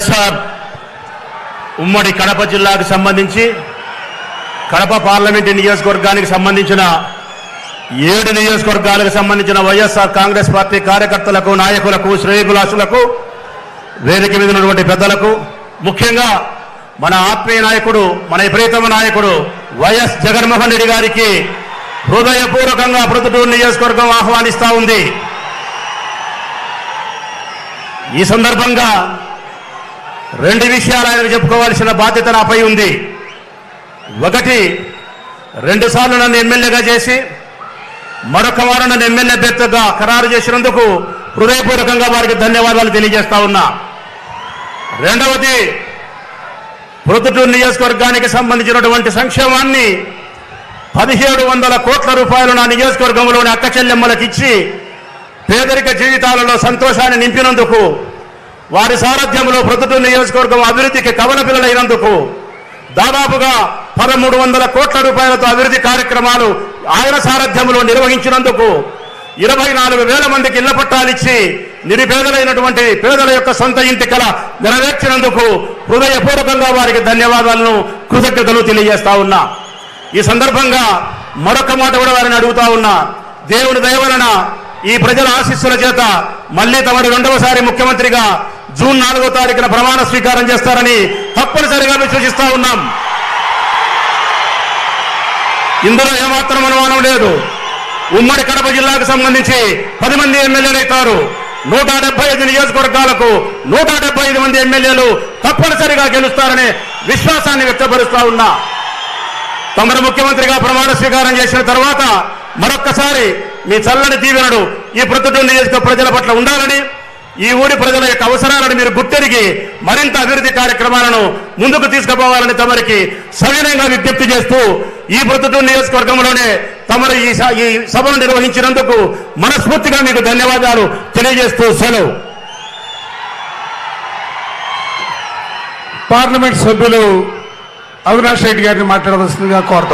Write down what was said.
వైఎస్ఆర్ ఉమ్మడి కడప జిల్లాకు సంబంధించి కడప పార్లమెంటు నియోజకవర్గానికి సంబంధించిన 7 నియోజకవర్గాలకు సంబంధించిన వైఎస్ఆర్ కాంగ్రెస్ పార్టీ కార్యకర్తలకు, నాయకులకు, శ్రేయోభిలాషులకు, వేదిక మీద ఉన్నటువంటి పెద్దలకు, ముఖ్యంగా మన ఆత్మీయ నాయకుడు, మన ప్రియతమ నాయకుడు వైఎస్ జగన్మోహన్ రెడ్డి గారికి హృదయపూర్వకంగా ప్రొద్దుటూరు నియోజకవర్గం ఆహ్వానిస్తా ఉంది. ఈ సందర్భంగా 2 విషయాలు ఆయనకు చెప్పుకోవాల్సిన బాధ్యత నాపై ఉంది. ఒకటి, 2 సార్లు నన్ను ఎమ్మెల్యేగా చేసి మరొక వారు నన్ను ఎమ్మెల్యే అభ్యర్థిగా ఖరారు చేసినందుకు హృదయపూర్వకంగా వారికి ధన్యవాదాలు తెలియజేస్తా ఉన్నా. రెండవది, ప్రొద్దుటూరు నియోజకవర్గానికి సంబంధించినటువంటి సంక్షేమాన్ని 1700 కోట్ల రూపాయలు నా నియోజకవర్గంలోని అక్క చెల్లెమ్మలకు ఇచ్చి పేదరిక జీవితాలలో సంతోషాన్ని నింపినందుకు, వారి సారథ్యంలో ప్రొద్దుటూరు నియోజకవర్గం అభివృద్ధికి కవల పిల్లలైనందుకు, దాదాపుగా 1300 కోట్ల రూపాయలతో అభివృద్ధి కార్యక్రమాలు ఆయన సారథ్యంలో నిర్వహించినందుకు, 24,000 మందికి ఇళ్ల పట్టాలిచ్చి నిరుపేదలైనటువంటి పేదల యొక్క సొంత ఇంటి కల నెరవేర్చినందుకు హృదయపూర్వకంగా వారికి ధన్యవాదాలను, కృతజ్ఞతలు తెలియజేస్తా ఉన్నా. ఈ సందర్భంగా మరొక మాట కూడా వారిని అడుగుతా ఉన్నా. దేవుని దయ వలన ఈ ప్రజల ఆశీస్సుల చేత మళ్లీ తమరు 2వసారి ముఖ్యమంత్రిగా జూన్ 4వ తారీఖున ప్రమాణ స్వీకారం చేస్తారని తప్పనిసరిగా విశ్వసిస్తా ఉన్నాం. ఇందులో ఏమాత్రం అనుమానం లేదు. ఉమ్మడి కడప జిల్లాకు సంబంధించి 10 మంది ఎమ్మెల్యేలు అవుతారు. 175 నియోజకవర్గాలకు 175 మంది ఎమ్మెల్యేలు తప్పనిసరిగా గెలుస్తారనే విశ్వాసాన్ని వ్యక్తపరుస్తా ఉన్నా. తమరు ముఖ్యమంత్రిగా ప్రమాణ స్వీకారం చేసిన తర్వాత మరొక్కసారి మీ చల్లని దీవెనలు ఈ ప్రొద్దుటూరు నియోజక ప్రజల పట్ల ఉండాలని, ఈ ఊరి ప్రజల యొక్క అవసరాలను మీరు గుర్తెరిగి మరింత అభివృద్ధి కార్యక్రమాలను ముందుకు తీసుకుపోవాలని తమరికి సవినయంగా విజ్ఞప్తి చేస్తూ, ఈ ప్రొద్దుటూరు నియోజకవర్గంలోనే తమరు ఈ సభను నిర్వహించినందుకు మనస్ఫూర్తిగా మీకు ధన్యవాదాలు తెలియజేస్తూ సెలవు. పార్లమెంట్ సభ్యులు అవినాష్ రెడ్డి గారిని మాట్లాడవలసిందిగా కోరుతాం.